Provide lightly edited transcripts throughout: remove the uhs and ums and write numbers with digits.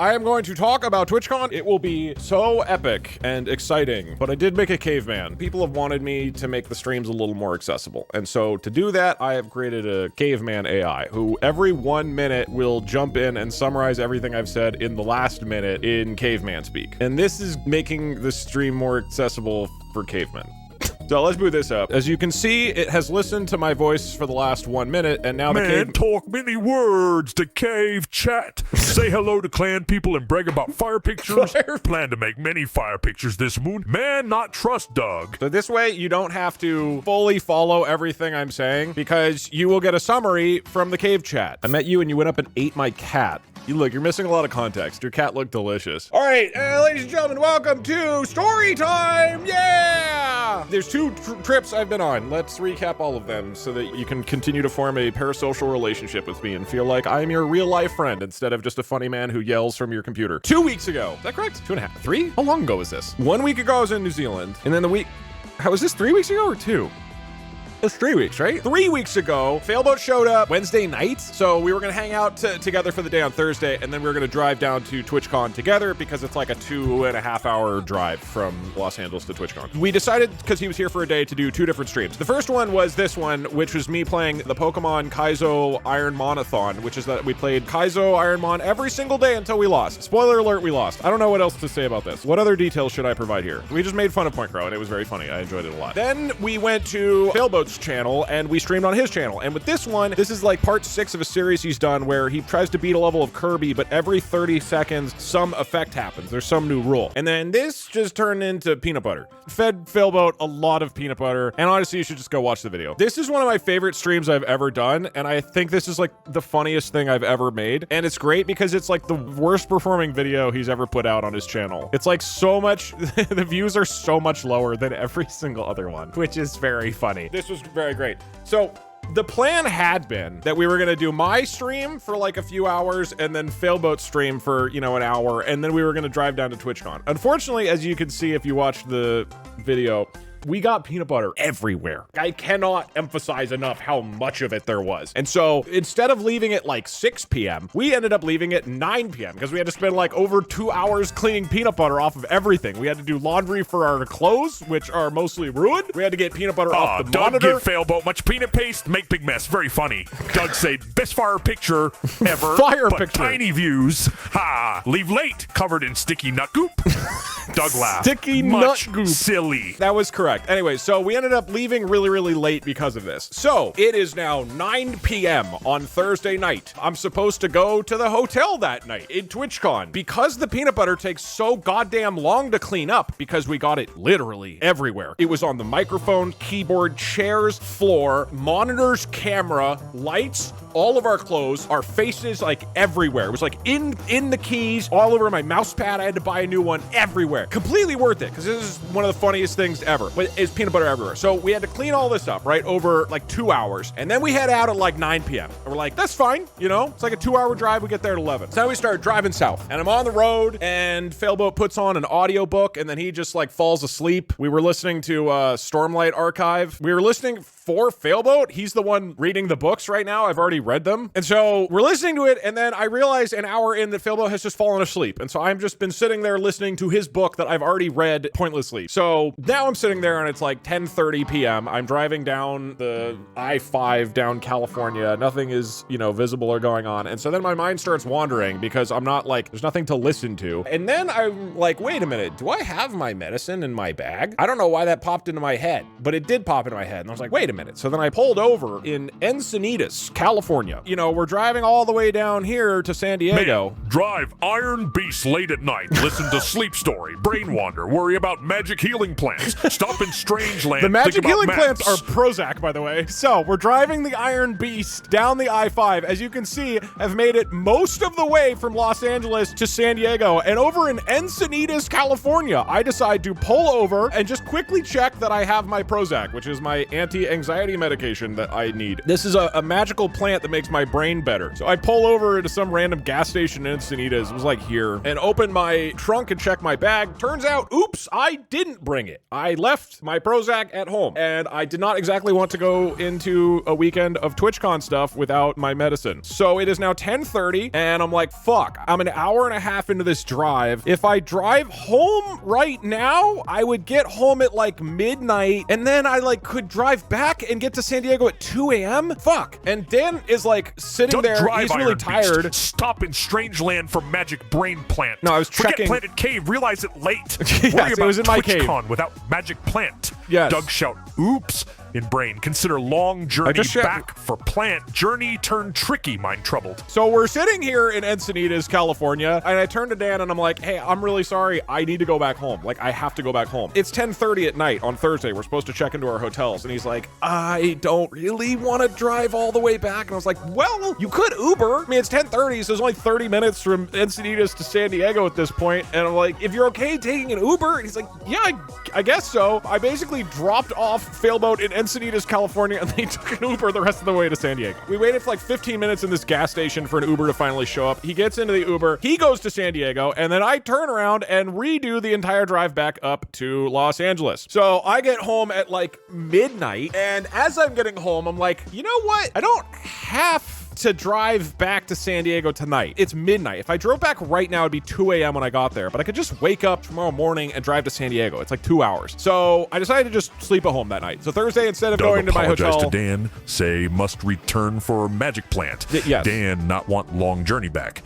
I am going to talk about Twich Con. It will be so epic and exciting, but I did make a caveman. People have wanted me to make the streams a little more accessible. And so to do that, I have created a caveman AI who every 1 minute will jump in and summarize everything I've said in the last minute in caveman speak. And this is making the stream more accessible for cavemen. So let's boot this up. As you can see, it has listened to my voice for the last 1 minute, and now the cave talk many words to cave chat. Say hello to clan people and brag about fire pictures. Plan to make many fire pictures this moon. Man, not trust Doug. So this way, you don't have to fully follow everything I'm saying, because you will get a summary from the cave chat. I met you and you went up and ate my cat. You're missing a lot of context. Your cat looked delicious. All right, ladies and gentlemen, welcome to story time. Yeah! There's two trips I've been on. Let's recap all of them so that you can continue to form a parasocial relationship with me and feel like I'm your real life friend instead of just a funny man who yells from your computer. 2 weeks ago. Is that correct? 2.5, 3? How long ago was this? 1 week ago I was in New Zealand, and then how was this 3 weeks ago or 2? It's 3 weeks, right? 3 weeks ago, Failboat showed up Wednesday night. So we were gonna hang out together for the day on Thursday, and then we were gonna drive down to Twich Con together because it's like a 2.5 hour drive from Los Angeles to Twich Con. We decided, because he was here for a day, to do 2 different streams. The first one was this one, which was me playing the Pokemon Kaizo Ironmonathon, which is that we played Kaizo Ironmon every single day until we lost. Spoiler alert, we lost. I don't know what else to say about this. What other details should I provide here? We just made fun of Point Crow, and it was very funny. I enjoyed it a lot. Then we went to Failboat's channel and we streamed on his channel, and with this one, this is like part 6 of a series he's done where he tries to beat a level of Kirby, but every 30 seconds some effect happens. There's some new rule, and then this just turned into peanut butter. Fed Failboat a lot of peanut butter, and honestly you should just go watch the video. This is one of my favorite streams I've ever done, and I think this is like the funniest thing I've ever made, and it's great because it's like the worst performing video he's ever put out on his channel. It's like so much the views are so much lower than every single other one, which is very funny. This was very great. So the plan had been that we were gonna do my stream for like a few hours and then Failboat's stream for, an hour, and then we were gonna drive down to TwitchCon. Unfortunately, as you can see if you watch the video, we got peanut butter everywhere. I cannot emphasize enough how much of it there was. And so instead of leaving at like 6 p.m., we ended up leaving at 9 p.m. because we had to spend like over 2 hours cleaning peanut butter off of everything. We had to do laundry for our clothes, which are mostly ruined. We had to get peanut butter off the Doug monitor. Give Failboat much peanut paste, make big mess. Very funny. Doug said, best fire picture ever. Fire but picture. Tiny views. Ha! Leave late, covered in sticky nut goop. Doug laughed. Sticky much nut goop. Silly. That was correct. Anyway, so we ended up leaving really, really late because of this. So it is now 9 p.m. on Thursday night. I'm supposed to go to the hotel that night in TwitchCon. Because the peanut butter takes so goddamn long to clean up, because we got it literally everywhere. It was on the microphone, keyboard, chairs, floor, monitors, camera, lights, all of our clothes, our faces, like everywhere. It was like in the keys, all over my mouse pad. I had to buy a new one everywhere. Completely worth it, because this is one of the funniest things ever. But it's peanut butter everywhere. So we had to clean all this up, right, over like 2 hours. And then we head out at like 9 p.m. And we're like, that's fine, It's like a 2-hour drive. We get there at 11. So now we start driving south. And I'm on the road, and Failboat puts on an audiobook, and then he just like falls asleep. We were listening to Stormlight Archive. We were listening for Failboat. He's the one reading the books right now. I've already read them. And so we're listening to it, and then I realize an hour in that Failboat has just fallen asleep. And so I've just been sitting there listening to his book that I've already read pointlessly. So now I'm sitting there, and it's like 10:30 p.m. I'm driving down the I-5 down California. Nothing is, visible or going on. And so then my mind starts wandering because I'm not like, there's nothing to listen to. And then I'm like, wait a minute, do I have my medicine in my bag? I don't know why that popped into my head, but it did pop into my head. And I was like, wait a minute. So then I pulled over in Encinitas, California. We're driving all the way down here to San Diego. Man, drive Iron Beast late at night. Listen to Sleep Story, Brain Wander, worry about magic healing plants. Stop in Strange Land. The magic healing maps. plants are Prozac, by the way. So we're driving the Iron Beast down the I-5. As you can see, I've made it most of the way from Los Angeles to San Diego. And over in Encinitas, California, I decide to pull over and just quickly check that I have my Prozac, which is my anti-anxiety anxiety medication that I need. This is a magical plant that makes my brain better. So I pull over into some random gas station in Encinitas, it was like here, and open my trunk and check my bag. Turns out, oops, I didn't bring it. I left my Prozac at home, and I did not exactly want to go into a weekend of Twich Con stuff without my medicine. So it is now 10:30, and I'm like, fuck, I'm an hour and a half into this drive. If I drive home right now, I would get home at like midnight, and then I like could drive back and get to San Diego at 2 a.m. Fuck. And Dan is like sitting there, he's really tired. Beast. Stop in Strangeland for Magic Brain Plant. No, I was Forget checking. Planet Cave, realize it late. Yes, Worry about it was in my Twitch cave. Con without Magic Plant. Yes. Doug shout, oops. In brain, consider long journey back for plant. Journey turned tricky, mind troubled. So we're sitting here in Encinitas, California, and I turn to Dan and I'm like, hey, I'm really sorry. I need to go back home. Like, I have to go back home. It's 10:30 at night on Thursday. We're supposed to check into our hotels. And he's like, I don't really want to drive all the way back. And I was like, well, you could Uber. I mean, it's 10:30, so it's only 30 minutes from Encinitas to San Diego at this point. And I'm like, if you're okay taking an Uber? And he's like, yeah, I guess so. I basically dropped off Failboat in Encinitas, California, and they took an Uber the rest of the way to San Diego. We waited for like 15 minutes in this gas station for an Uber to finally show up. He gets into the Uber, he goes to San Diego, and then I turn around and redo the entire drive back up to Los Angeles. So I get home at like midnight, and as I'm getting home, I'm like, you know what? I don't have to drive back to San Diego tonight. It's midnight. If I drove back right now, it'd be 2 a.m. when I got there, but I could just wake up tomorrow morning and drive to San Diego. It's like 2 hours. So I decided to just sleep at home that night. So Thursday, instead of going to my hotel... Apologize to Dan, say must return for Magic Plant. Yes. Dan not want long journey back.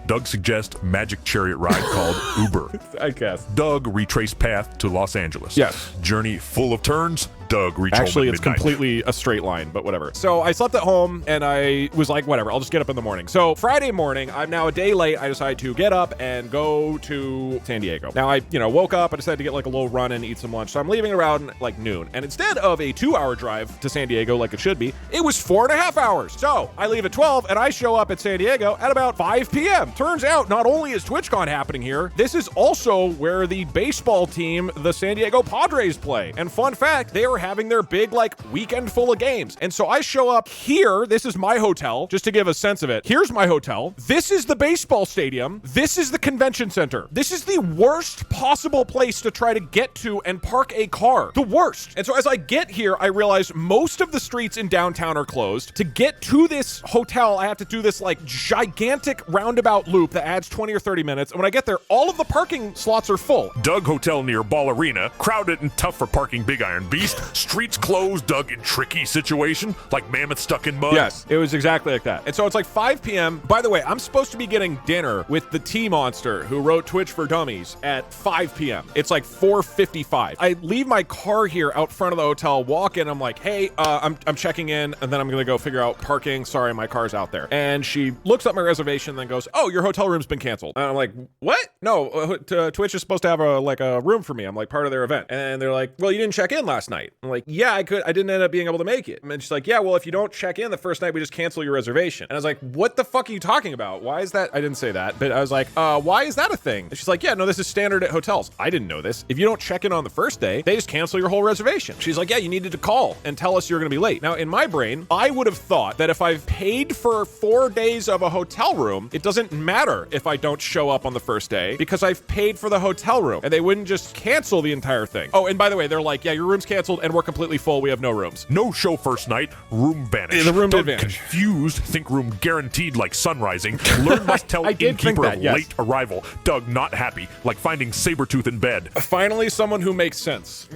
Doug suggests magic chariot ride called Uber. I guess. Doug retrace path to Los Angeles. Yes. Journey full of turns. Doug reach Actually, home at it's midnight. completely a straight line, but whatever. So I slept at home and I was like, whatever, I'll just get up in the morning. So Friday morning, I'm now a day late. I decided to get up and go to San Diego. Now I, woke up, I decided to get like a little run and eat some lunch. So I'm leaving around like noon. And instead of a 2-hour drive to San Diego like it should be, it was 4.5 hours. So I leave at 12 and I show up at San Diego at about 5 p.m. Turns out not only is Twitch Con happening here, this is also where the baseball team, the San Diego Padres, play. And fun fact, they are having their big weekend full of games. And so I show up here. This is my hotel, just to give a sense of it. Here's my hotel. This is the baseball stadium. This is the convention center. This is the worst possible place to try to get to and park a car. The worst. And so as I get here, I realize most of the streets in downtown are closed. To get to this hotel, I have to do this gigantic roundabout loop that adds 20 or 30 minutes. And when I get there, all of the parking slots are full. Doug Hotel near Ball Arena, crowded and tough for parking Big Iron Beast. Streets closed, Doug in tricky situation, like mammoth stuck in mud. Yes, it was exactly like that. And so it's like 5 p.m. By the way, I'm supposed to be getting dinner with the T-Monster who wrote Twitch for Dummies at 5 p.m. It's like 4:55. I leave my car here out front of the hotel, walk in, I'm like, hey, I'm checking in, and then I'm gonna go figure out parking. Sorry, my car's out there. And she looks up my reservation and then goes, oh, your hotel room's been canceled. And I'm like, what? No, Twitch is supposed to have a room for me. I'm like part of their event. And they're like, well, you didn't check in last night. I'm like, yeah, I didn't end up being able to make it. And she's like, yeah, well, if you don't check in the first night, we just cancel your reservation. And I was like, what the fuck are you talking about? Why is that? I didn't say that, but I was like, why is that a thing? And she's like, yeah, no, this is standard at hotels. I didn't know this. If you don't check in on the first day, they just cancel your whole reservation. She's like, yeah, you needed to call and tell us you're gonna be late. Now, in my brain, I would have thought that if I've paid for 4 days of a hotel room, it doesn't matter if I don't show up on the first day because I've paid for the hotel room and they wouldn't just cancel the entire thing. Oh, and by the way, they're like, yeah, your room's canceled and we're completely full. We have no rooms. No show first night, room vanished. Yeah, the room Doug did vanish. Confused, think room guaranteed like sun rising. Learn must tell I did think innkeeper that, of yes. late arrival. Doug not happy, like finding Sabretooth in bed. Finally, someone who makes sense.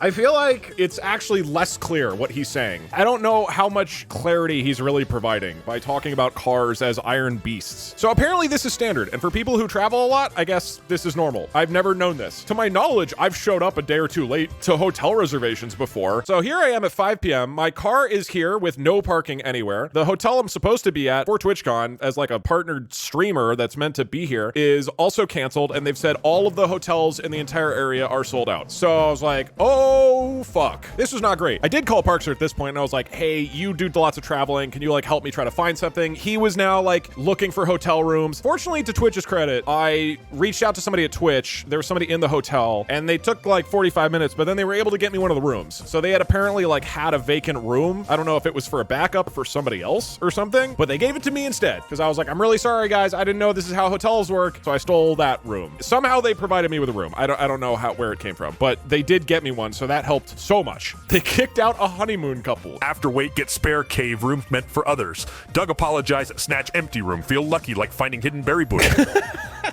I feel like it's actually less clear what he's saying. I don't know how much clarity he's really providing by talking about cars as iron beasts. So apparently this is standard, and for people who travel a lot, I guess this is normal. I've never known this. To my knowledge, I've showed up a day or two late to hotel reservations before. So here I am at 5 p.m. My car is here with no parking anywhere. The hotel I'm supposed to be at for TwitchCon as like a partnered streamer that's meant to be here is also canceled, and they've said all of the hotels in the entire area are sold out. So I was like, oh oh, fuck. This was not great. I did call Parkster at this point, and I was like, hey, you do lots of traveling. Can you, like, help me try to find something? He was now, like, looking for hotel rooms. Fortunately, to Twitch's credit, I reached out to somebody at Twitch. There was somebody in the hotel, and they took, like, 45 minutes, but then they were able to get me one of the rooms. So they had apparently, like, had a vacant room. I don't know if it was for a backup or for somebody else or something, but they gave it to me instead, because I was like, I'm really sorry, guys. I didn't know this is how hotels work, so I stole that room. Somehow they provided me with a room. I don't know where it came from, but they did get me one, so that helped so much. They kicked out a honeymoon couple. After wait, get spare cave room meant for others. Doug apologized, snatch empty room. Feel lucky like finding hidden berry bush.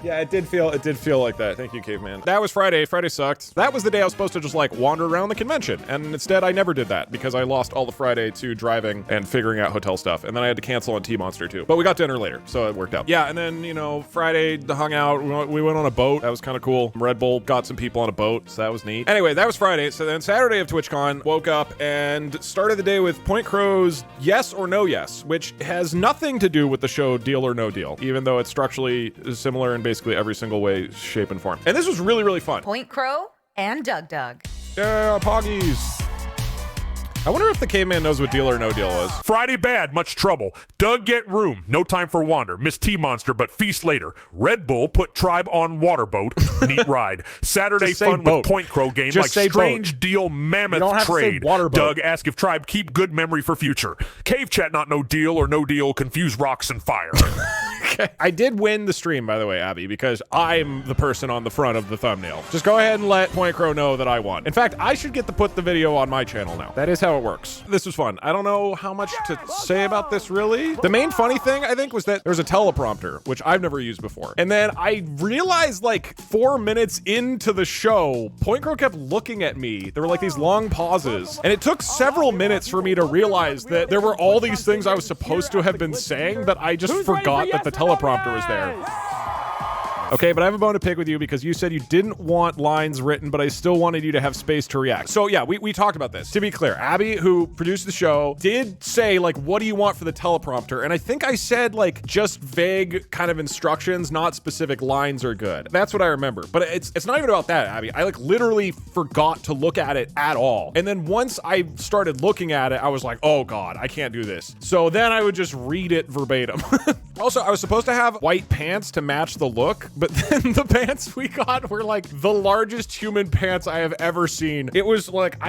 Yeah, it did feel like that. Thank you, caveman. That was Friday. Friday sucked. That was the day I was supposed to just like wander around the convention, and instead I never did that because I lost all the Friday to driving and figuring out hotel stuff, and then I had to cancel on T-Monster too. But we got dinner later, so it worked out. Yeah, and then, you know, Friday hung out. We went on a boat. That was kind of cool. Red Bull got some people on a boat, so that was neat. Anyway, that was Friday. So then Saturday of Twitch Con, woke up and started the day with Point Crow's Yes or No Yes, which has nothing to do with the show Deal or No Deal, even though it's structurally similar in basically every single way, shape, and form. And this was really, really fun. Point Crow and DougDoug. Yeah, Poggies. I wonder if the caveman knows what Deal or No Deal is. Friday bad, much trouble. Doug get room, no time for wander. Miss T-Monster, but feast later. Red Bull put tribe on waterboat, neat ride. Saturday fun boat. with Point Crow game, Just like say strange boat. deal mammoth You don't have to say trade. water boat. Doug ask if tribe keep good memory for future. Cave chat not no deal or no deal, confuse rocks and fire. Okay. I did win the stream, by the way, Abby, because I'm the person on the front of the thumbnail. Just go ahead and let Point Crow know that I won. In fact, I should get to put the video on my channel now. That is how it works. This was fun. I don't know how much to say about this, really. The main funny thing, I think, was that there was a teleprompter, which I've never used before. And then I realized, like, 4 minutes into the show, Point Crow kept looking at me. There were, like, these long pauses. And it took several minutes for me to realize that there were all these things I was supposed to have been saying that I just forgot that the teleprompter was there. Okay, but I have a bone to pick with you because you said you didn't want lines written, but I still wanted you to have space to react. So yeah, we talked about this. To be clear, Abby, who produced the show, did say, like, what do you want for the teleprompter? And I think I said, like, just vague kind of instructions, not specific lines are good. That's what I remember. But it's not even about that, Abby. I, like, literally forgot to look at it at all. And then once I started looking at it, I was like, oh God, I can't do this. So then I would just read it verbatim. Also, I was supposed to have white pants to match the look, but then the pants we got were like the largest human pants I have ever seen. It was like,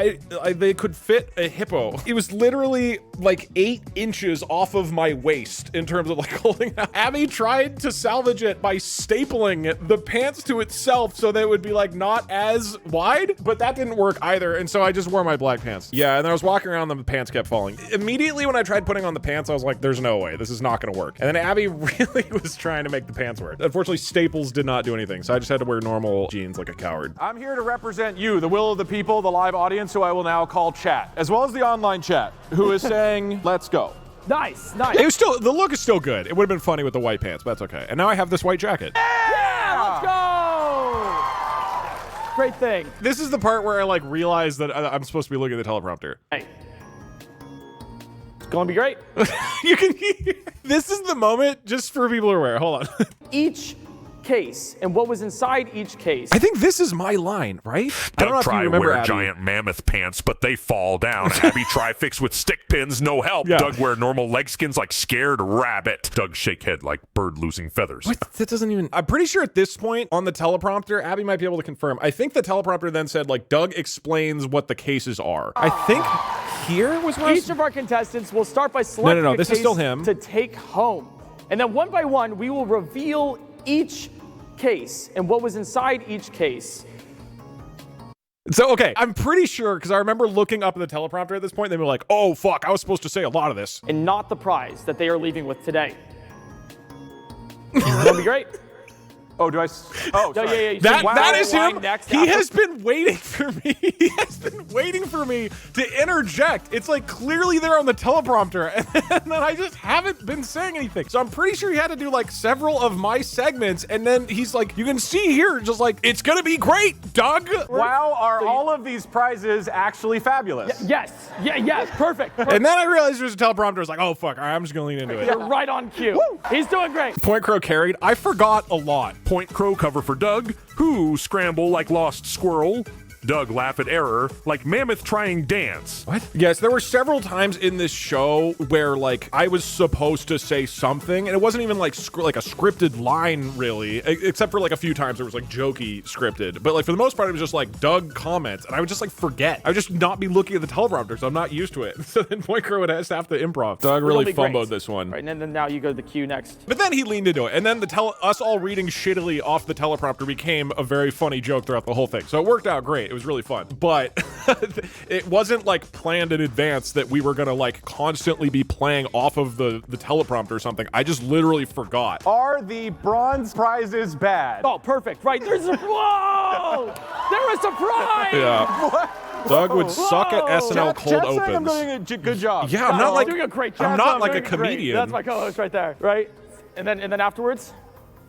they could fit a hippo. It was literally like 8 inches off of my waist in terms of like holding it out. Abby tried to salvage it by stapling the pants to itself so that it would be like not as wide, but that didn't work either. And so I just wore my black pants. Yeah, and I was walking around and the pants kept falling. Immediately when I tried putting on the pants, I was like, there's no way, this is not gonna work. And then Abby really was trying to make the pants work. Unfortunately, staples did not do anything, so I just had to wear normal jeans like a coward. I'm here to represent you, the will of the people, the live audience, who I will now call chat, as well as the online chat, who is saying, let's go. Nice, nice. It was still, the look is still good. It would have been funny with the white pants, but that's okay. And now I have this white jacket. Yeah, let's go! Great thing. This is the part where I like realized that I'm supposed to be looking at the teleprompter. Hey. It's gonna be great. You can hear, this is the moment, just for people who are aware, hold on. Each case and what was inside each case. I think this is my line, right? I don't know if you try remember, wear Abby. giant mammoth pants, but they fall down. Abby try fix with stick pins, no help. Yeah. Doug wear normal leg skins like scared rabbit. Doug shake head like bird losing feathers. What? That doesn't even... I'm pretty sure at this point on the teleprompter, Abby might be able to confirm. I think the teleprompter then said, like, Doug explains what the cases are. I think here was where Each of our contestants will start by selecting No, a this is case still him. to take home. And then one by one, we will reveal each case and what was inside each case. So, okay, I'm pretty sure, because I remember looking up at the teleprompter at this point, they were like, oh, fuck, I was supposed to say a lot of this. And not the prize that they are leaving with today. That'll be great. Oh, do I? Oh, sorry. Yeah. That is him. Next He has been waiting for me. He has been waiting for me to interject. It's like clearly there on the teleprompter, and then I just haven't been saying anything. So I'm pretty sure he had to do like several of my segments, and then he's like, you can see here, just like, it's gonna be great, Doug. Wow, are all of these prizes actually fabulous? Yes. Perfect. And then I realized there's a teleprompter. I was like, oh, fuck, all right, I'm just gonna lean into it. You're right on cue. He's doing great. Point Crow carried. I forgot a lot. Point Crow cover for Doug, who scramble like lost squirrel. Doug laugh at error like mammoth trying dance. What? Yes, there were several times in this show where like I was supposed to say something, and it wasn't even like like a scripted line really, except for like a few times there was like jokey scripted. But like for the most part, it was just like Doug comments, and I would just like forget. I would just not be looking at the teleprompter, so I'm not used to it. So then Point Crow would have to improv. Doug really fumbled this one. Right, and then now you go to the queue next. But then he leaned into it, and then us all reading shittily off the teleprompter became a very funny joke throughout the whole thing. So it worked out great. It was really fun. But it wasn't like planned in advance that we were gonna like constantly be playing off of the teleprompter or something. I just literally forgot. Are the bronze prizes bad? Oh, perfect. Right, there's a whoa! There was a prize! Yeah. What? Doug would suck at SNL cold Chat's saying I'm opens. doing a good job. Yeah, I'm not like doing a great job. I'm not like a Doing great. comedian. That's my co-host right there, right? And then afterwards?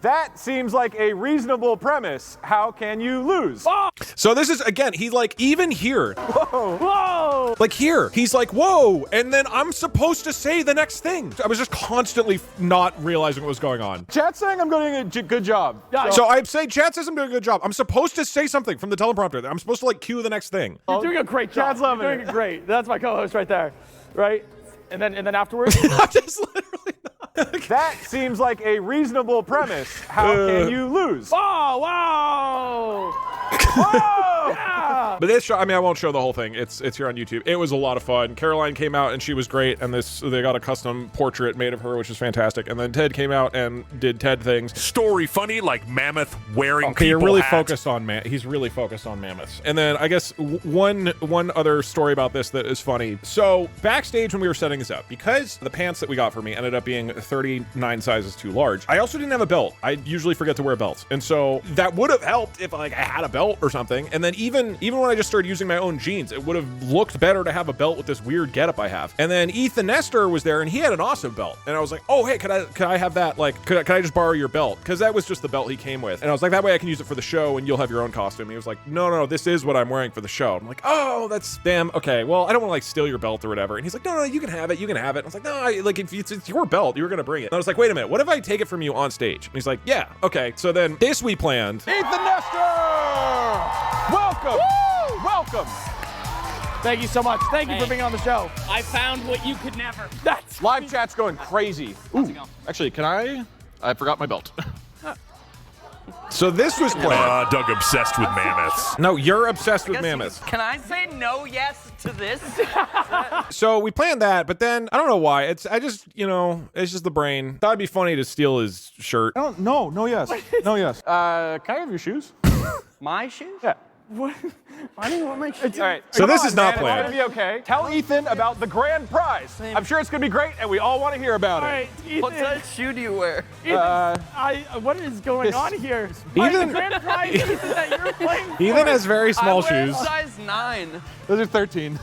That seems like a reasonable premise. How can you lose? Oh! So this is, again, he's like, even here. Whoa! Like here, he's like, whoa, and then I'm supposed to say the next thing. I was just constantly not realizing what was going on. Chat's saying I'm doing a good job. Yeah, So I'd say, chat says I'm doing a good job. I'm supposed to say something from the teleprompter. I'm supposed to like cue the next thing. You're doing a great job. Chad's loving You're doing it. it great. That's my co-host right there, right? And then afterwards? I'm just literally not. That seems like a reasonable premise. How can you lose? Oh, wow! Whoa! Yeah! But this show, I mean, I won't show the whole thing. It's here on YouTube. It was a lot of fun. Caroline came out and she was great, and they got a custom portrait made of her, which is fantastic. And then Ted came out and did Ted things. Story funny like mammoth wearing Okay, you're people really hat. focused on he's really focused on mammoths. And then I guess one other story about this that is funny. So backstage when we were setting this up, because the pants that we got for me ended up being 39 sizes too large, I also didn't have a belt. I usually forget to wear belts, and so that would have helped if like I had a belt or something. And then even when I just started using my own jeans, it would have looked better to have a belt with this weird getup I have. And then Ethan Nestor was there, and he had an awesome belt, and I was like, oh hey, could I have that? Like, could I just borrow your belt? Because that was just the belt he came with, and I was like, that way I can use it for the show, and you'll have your own costume. And he was like, no, this is what I'm wearing for the show. I'm like, oh, that's damn okay. Well, I don't want to like steal your belt or whatever. And he's like, no, you can have it. And I was like, no, like if it's your belt, you were gonna bring it. And I was like, wait a minute, what if I take it from you on stage? And he's like, yeah, okay. So then this we planned. Ethan Nestor! Welcome! Woo! Welcome! Thank you so much. Thank you for being on the show. I found what you could never. That's Live chat's going crazy. Ooh, actually, I forgot my belt. So this was planned. Doug obsessed with mammoths. No, you're obsessed with mammoths. Can I say no yes to this? So we planned that, but then I don't know why. It's just the brain. Thought it'd be funny to steal his shirt. No, yes. No, yes. Can I have your shoes? My shoes? Yeah. what? I didn't want my shoes. All right. So Come this on, is not man. planned. It's gonna be okay. Tell Ethan about the grand prize. I'm sure it's gonna be great, and we all want to hear about All it. right, Ethan. What size shoe do you wear? Ethan, what is going on here? Ethan- The grand prize Ethan, that you're playing for. Ethan has very small I wear shoes. size 9. Those are 13.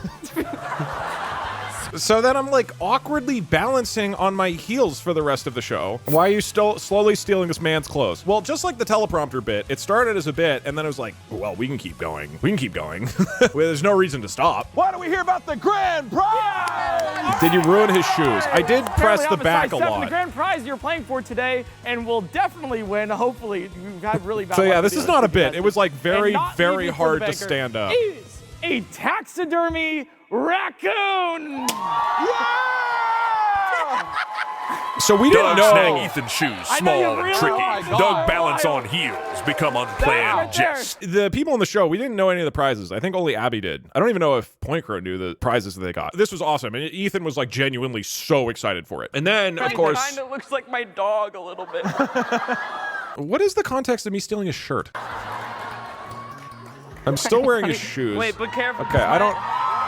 So then I'm like awkwardly balancing on my heels for the rest of the show. Why are you still slowly stealing this man's clothes? Well, just like the teleprompter bit, it started as a bit, and then it was like, well, we can keep going. We can keep going. Well, there's no reason to stop. Why don't we hear about the grand prize? Did you ruin his shoes? I did press Apparently the I'm back a size 7, lot. The grand prize you're playing for today, and will definitely win. Hopefully, you've had really bad. So yeah, luck this with is the not a other bit. two It was like And very, not very leaving for hard the to banker stand up. Is a taxidermy raccoon. So we didn't Doug snag know. Ethan's shoes, I know you small and really tricky. are. Doug balance on heels, become unplanned right there. jest. The people in the show, we didn't know any of the prizes. I think only Abby did. I don't even know if Point Crow knew the prizes that they got. This was awesome, and Ethan was like genuinely so excited for it. And then, of course, Kind of looks like my dog a little bit. what is the context of me stealing his shirt? I'm still wearing his shoes. Wait, but careful. Okay, I don't.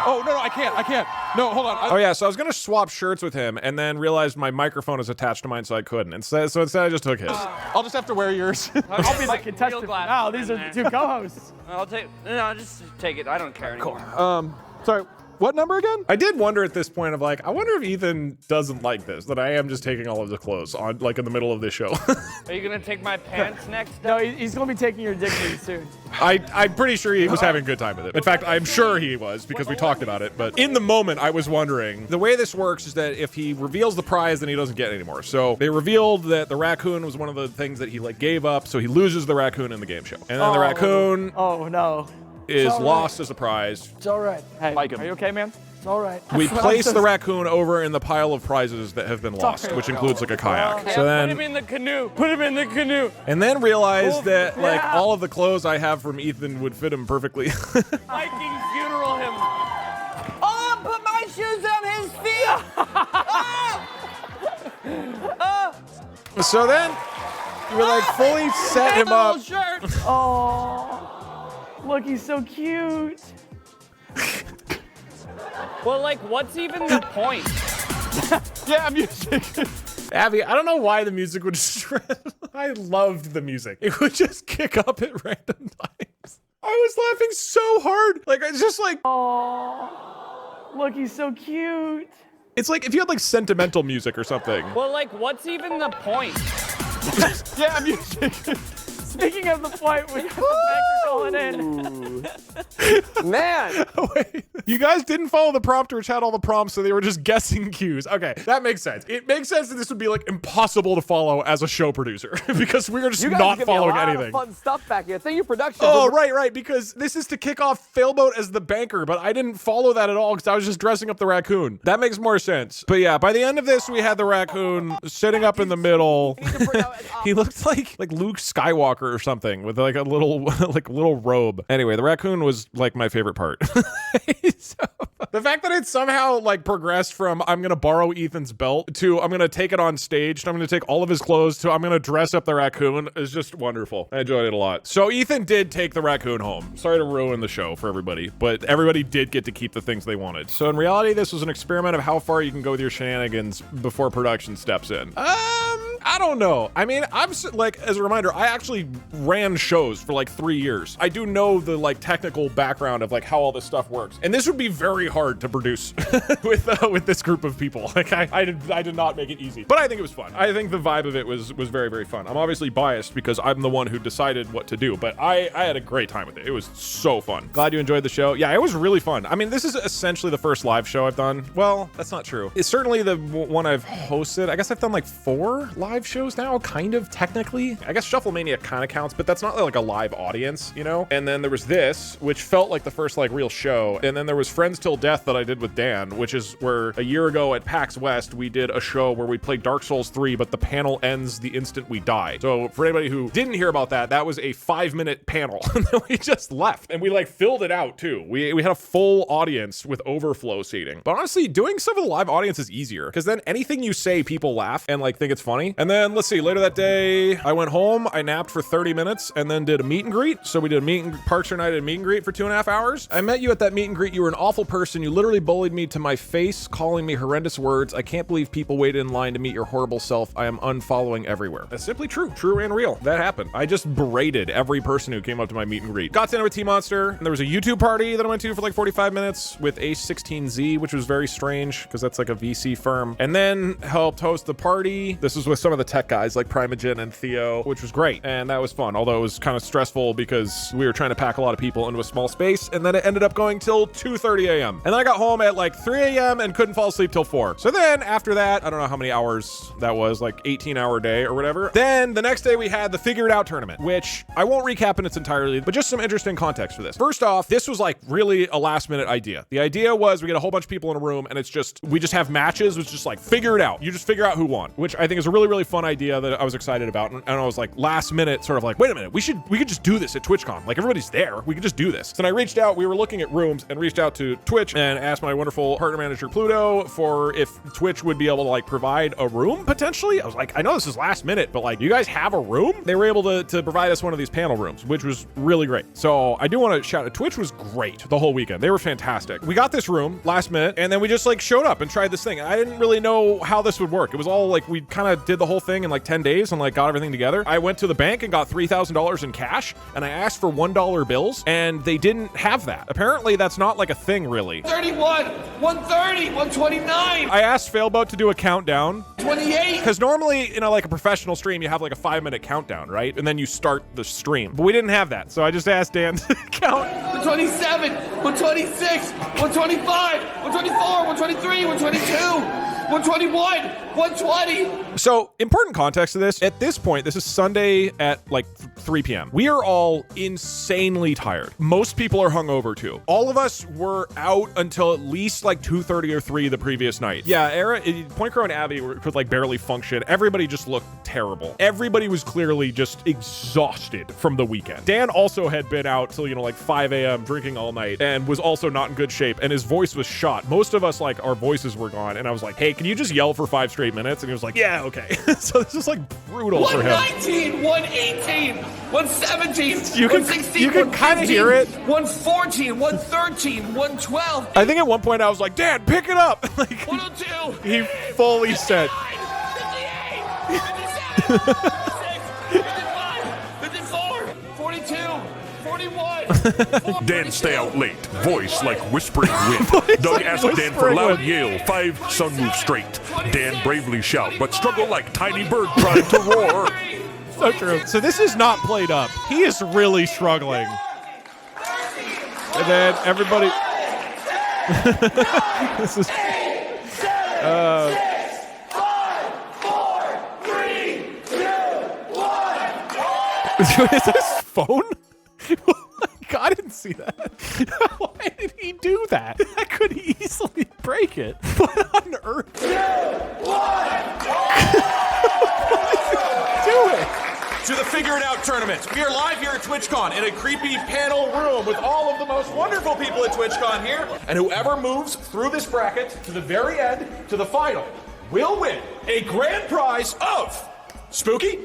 Oh, no, I can't. No, hold on. Oh yeah, so I was gonna swap shirts with him, and then realized my microphone is attached to mine, so I couldn't. And so instead, I just took his. I'll just have to wear yours. I'll be the contestant. Wow, these are the two co-hosts. I'll take. No, just take it. I don't care anymore. Sorry, what number again? I did wonder at this point of like, I wonder if Ethan doesn't like this, that I am just taking all of the clothes on like in the middle of this show. Are you gonna take my pants next? No, he's going to be taking your dignity soon. I'm pretty sure he was having a good time with it. In fact, I'm sure he was because we talked about it. But in the moment, I was wondering. The way this works is that if he reveals the prize, then he doesn't get it anymore. So they revealed that the raccoon was one of the things that he like gave up, so he loses the raccoon in the game show. And then the raccoon. Oh no. is lost as a prize. It's all right. Hey, Like him. are you okay, man? It's all right. We place the raccoon over in the pile of prizes that have been lost, which includes like a kayak. So Put him then, in the canoe. Put him in the canoe. and then realized that like all of the clothes I have from Ethan would fit him perfectly. Viking funeral him. Oh, put my shoes on his feet. So then, we like fully set him up. Shirt. Oh, look, he's so cute. Well, like, what's even the point? Yeah, music. Abby, I don't know why the music would I loved the music. It would just kick up at random times. I was laughing so hard. Like, it's just like, Oh, look, he's so cute. it's like if you had like sentimental music or something. Well, like, what's even the point? Yeah, music. Speaking of the point, we got the banker calling in. Man. Wait, you guys didn't follow the prompter, which had all the prompts, so they were just guessing cues. Okay, that makes sense. It makes sense that this would be like impossible to follow as a show producer because we are just You guys not give me a following lot anything. of fun stuff back here. Thank you, production. Oh, right, because this is to kick off Failboat as the banker, but I didn't follow that at all because I was just dressing up the raccoon. That makes more sense. But yeah, by the end of this, we had the raccoon sitting up in the middle. He looked like Luke Skywalker or something with like a little little robe. Anyway, the raccoon was like my favorite part. So, the fact that it somehow like progressed from I'm gonna borrow Ethan's belt to I'm gonna take it on stage to I'm gonna take all of his clothes to I'm gonna dress up the raccoon is just wonderful. I enjoyed it a lot. So Ethan did take the raccoon home. Sorry to ruin the show for everybody, but everybody did get to keep the things they wanted. So in reality, this was an experiment of how far you can go with your shenanigans before production steps in. I don't know. I mean, like, as a reminder, I actually ran shows for like 3 years. I do know the like technical background of like how all this stuff works. And this would be very hard to produce with this group of people. Like I did not make it easy, but I think it was fun. I think the vibe of it was very, very fun. I'm obviously biased because I'm the one who decided what to do, but I had a great time with it. It was so fun. Glad you enjoyed the show. Yeah, it was really fun. I mean, this is essentially the first live show I've done. Well, that's not true. It's certainly the one I've hosted. I guess I've done like 4 live shows now, kind of technically. I guess Shufflemania kind of counts, but that's not like a live audience, you know? And then there was this, which felt like the first like real show. And then there was Friends Till Death that I did with Dan, which is where a year ago at PAX West, we did a show where we played Dark Souls 3, but the panel ends the instant we die. So for anybody who didn't hear about that, that was a 5-minute panel and then we just left and we like filled it out too. We had a full audience with overflow seating. But honestly, doing stuff with a live audience is easier because then anything you say, people laugh and like think it's funny. And then let's see, later that day, I went home, I napped for 30 minutes and then did a meet and greet. So we did Parks or Night at a meet and greet for 2.5 hours. I met you at that meet and greet. You were an awful person. You literally bullied me to my face, calling me horrendous words. I can't believe people waited in line to meet your horrible self. I am unfollowing everywhere. That's simply true and real. That happened. I just berated every person who came up to my meet and greet. Got to dinner with T-Monster, and there was a YouTube party that I went to for like 45 minutes with Ace16Z, which was very strange because that's like a VC firm. And then helped host the party. This was with some of the tech guys like Primogen and Theo, which was great. And that was fun, although it was kind of stressful because we were trying to pack a lot of people into a small space, and then it ended up going till 2:30 a.m. And then I got home at like 3 a.m. and couldn't fall asleep till 4. So then after that, I don't know how many hours that was, like 18-hour day or whatever. Then the next day we had the Figure It Out tournament, which I won't recap in its entirety, but just some interesting context for this. First off, this was like really a last minute idea. The idea was we get a whole bunch of people in a room and we just have matches. It's just like figure it out. You just figure out who won, which I think is a really, really fun idea that I was excited about. And I was like last minute sort of like, wait a minute, we could just do this at Twitch Con. Like everybody's there. We could just do this. So then I reached out, we were looking at rooms and reached out to Twitch and asked my wonderful partner manager Pluto for if Twitch would be able to like provide a room potentially. I was like, I know this is last minute, but like, you guys have a room? They were able to provide us one of these panel rooms, which was really great. So I do want to shout out, Twitch was great the whole weekend. They were fantastic. We got this room last minute and then we just like showed up and tried this thing. I didn't really know how this would work. It was all like, we kind of did the whole thing in like 10 days and like got everything together. I went to the bank and got $3,000 in cash and I asked for $1 bills and they didn't have that. Apparently that's not like a thing really. 31, 130, 129. I asked Failboat to do a countdown. 28. Because normally, you know, like a professional stream, you have like a 5-minute countdown, right? And then you start the stream. But we didn't have that. So I just asked Dan to count. 127, 126, 125, 124, 123, 122, 121, 120. So, important context to this. At this point, this is Sunday at like 3 p.m. We are all insanely tired. Most people are hungover too. All of us were out until at least like 2:30 or 3 the previous night. Yeah, Point Crow and Abby could like barely function. Everybody just looked terrible. Everybody was clearly just exhausted from the weekend. Dan also had been out till, you know, like 5 a.m. drinking all night and was also not in good shape, and his voice was shot. Most of us, like, our voices were gone, and I was like, hey, can you just yell for 5 straight minutes? And he was like, yeah, okay. So this is like brutal for him. 119, 118, 117, You can 116, kind of hear it. 114, 113, 112. I think at one point I was like, Dan, pick it up. Like, 102. he fully said. 58, 57, 56, 55, 54, 42, 41. Dan stay out late. Voice like whispering wind. Doug like asked Dan for whispering loud wind. yell. 5 sun move straight. Dan bravely shout, but struggle like tiny bird trying to roar. So true. So this is not played up. He is really struggling. And then everybody. This is. 2, 1. Is this phone? I didn't see that. Why did he do that? I could easily break it. What on earth? 2, 1. Do it. To the Figure It Out tournament. We are live here at Twich Con in a creepy panel room with all of the most wonderful people at Twich Con here. And whoever moves through this bracket to the very end, to the final, will win a grand prize of Spooky.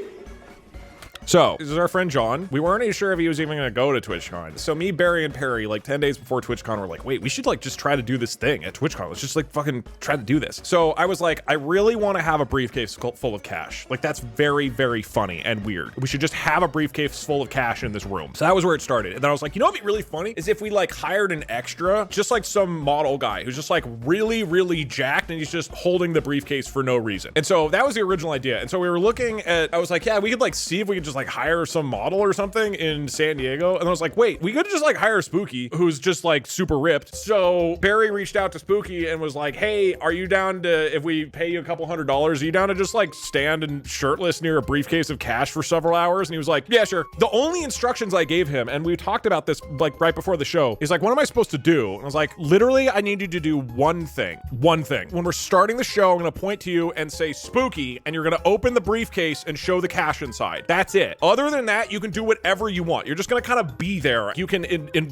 So, this is our friend John. We weren't even sure if he was even gonna go to TwitchCon. So me, Barry, and Perry, like 10 days before TwitchCon, were like, wait, we should like just try to do this thing at TwitchCon. Let's just like fucking try to do this. So I was like, I really want to have a briefcase full of cash. Like, that's very, very funny and weird. We should just have a briefcase full of cash in this room. So that was where it started. And then I was like, you know what'd be really funny is if we like hired an extra, just like some model guy who's just like really, really jacked and he's just holding the briefcase for no reason. And so that was the original idea. And so we were looking at, I was like, yeah, we could like see if we could just like hire some model or something in San Diego. And I was like, wait, we could just like hire Spooky, who's just like super ripped. So Barry reached out to Spooky and was like, hey, are you down to, if we pay you a couple $100, are you down to just like stand and shirtless near a briefcase of cash for several hours? And he was like, yeah, sure. The only instructions I gave him, and we talked about this like right before the show, he's like, what am I supposed to do? And I was like, literally, I need you to do one thing. One thing. When we're starting the show, I'm gonna point to you and say Spooky, and you're gonna open the briefcase and show the cash inside. That's it. Other than that, you can do whatever you want. You're just gonna kind of be there. You can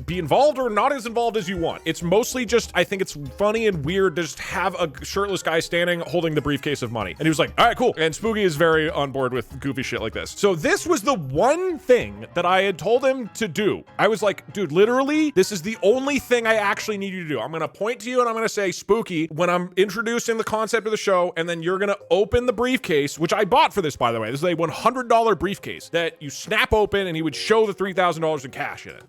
be involved or not as involved as you want. It's mostly just, I think it's funny and weird to just have a shirtless guy standing holding the briefcase of money. And he was like, all right, cool. And Spooky is very on board with goofy shit like this. So this was the one thing that I had told him to do. I was like, dude, literally, this is the only thing I actually need you to do. I'm gonna point to you and I'm gonna say Spooky when I'm introducing the concept of the show, and then you're gonna open the briefcase, which I bought for this, by the way. This is a $100 briefcase that you snap open, and he would show the $3,000 in cash in it.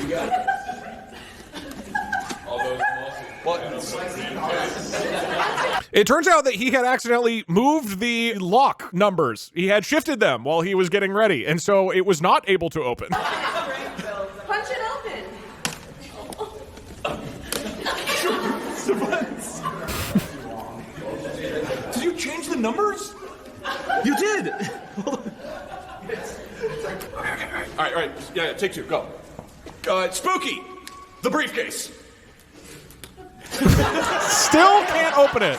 You got it. All those It turns out that he had accidentally moved the lock numbers. He had shifted them while he was getting ready, and so it was not able to open. Punch it open. Did you change the numbers? You did. All right. Yeah, take 2, go. Spooky, the briefcase. Still can't open it.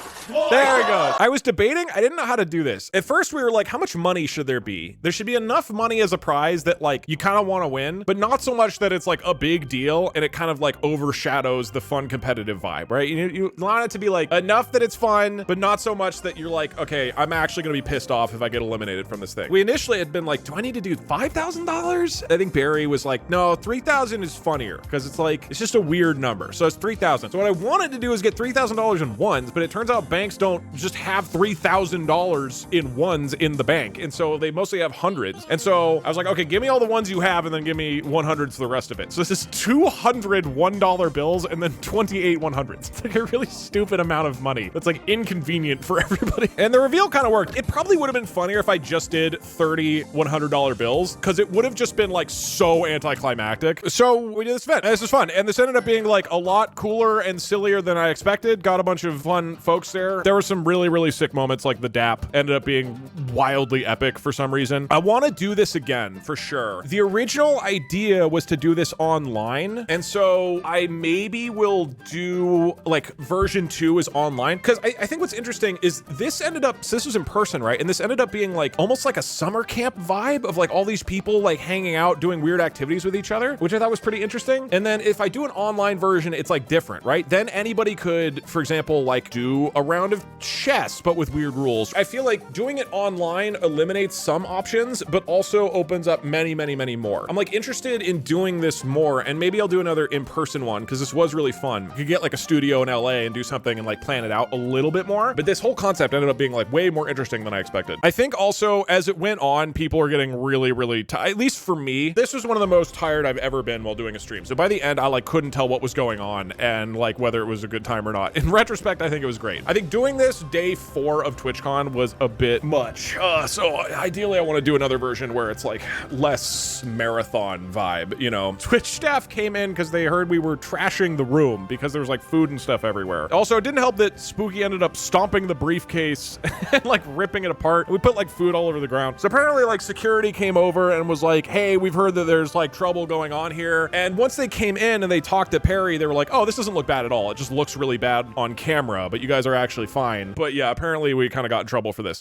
There we go. I was debating. I didn't know how to do this. At first, we were like, how much money should there be? There should be enough money as a prize that like you kind of want to win, but not so much that it's like a big deal and it kind of like overshadows the fun competitive vibe, right? You want it to be like enough that it's fun, but not so much that you're like, okay, I'm actually going to be pissed off if I get eliminated from this thing. We initially had been like, do I need to do $5,000? I think Barry was like, no, 3,000 is funnier because it's just a weird number. So it's 3,000. So what I wanted to do is get $3,000 in ones, but it turns out banks don't just have $3,000 in ones in the bank. And so they mostly have hundreds. And so I was like, okay, give me all the ones you have and then give me 100s for the rest of it. So this is 200 $1 bills and then 28 100s. It's like a really stupid amount of money. That's like inconvenient for everybody. And the reveal kind of worked. It probably would have been funnier if I just did 30 $100 bills, because it would have just been like so anticlimactic. So we did this event, and this was fun. And this ended up being like a lot cooler and sillier than I expected. Got a bunch of fun folks there. There were some really, really sick moments, like the DAP ended up being wildly epic for some reason. I want to do this again for sure. The original idea was to do this online, and so I maybe will do like version 2 is online, because I think what's interesting is this ended up, so this was in person, right? And this ended up being like almost like a summer camp vibe of like all these people like hanging out doing weird activities with each other, which I thought was pretty interesting. And then if I do an online version, it's like different, right? Then anybody could, for example, like do a round of chess but with weird rules. I feel like doing it online eliminates some options but also opens up many, many, many more. I'm like interested in doing this more, and maybe I'll do another in-person one because this was really fun. You could get like a studio in LA and do something and like plan it out a little bit more, but this whole concept ended up being like way more interesting than I expected. I think also as it went on, people are getting really, really tired. At least for me, this was one of the most tired I've ever been while doing a stream. So by the end, I like couldn't tell what was going on and like whether it was a good time or not. In retrospect, I think it was great. I think doing this day 4 of TwitchCon was a bit much. So ideally I want to do another version where it's like less marathon vibe, you know. Twitch staff came in because they heard we were trashing the room because there was like food and stuff everywhere. Also, it didn't help that Spooky ended up stomping the briefcase and like ripping it apart. We put like food all over the ground. So apparently like security came over and was like, hey, we've heard that there's like trouble going on here. And once they came in and they talked to Perry, they were like, oh, this doesn't look bad at all. It just looks really bad on camera, but you guys are actually fine. But yeah, apparently we kind of got in trouble for this.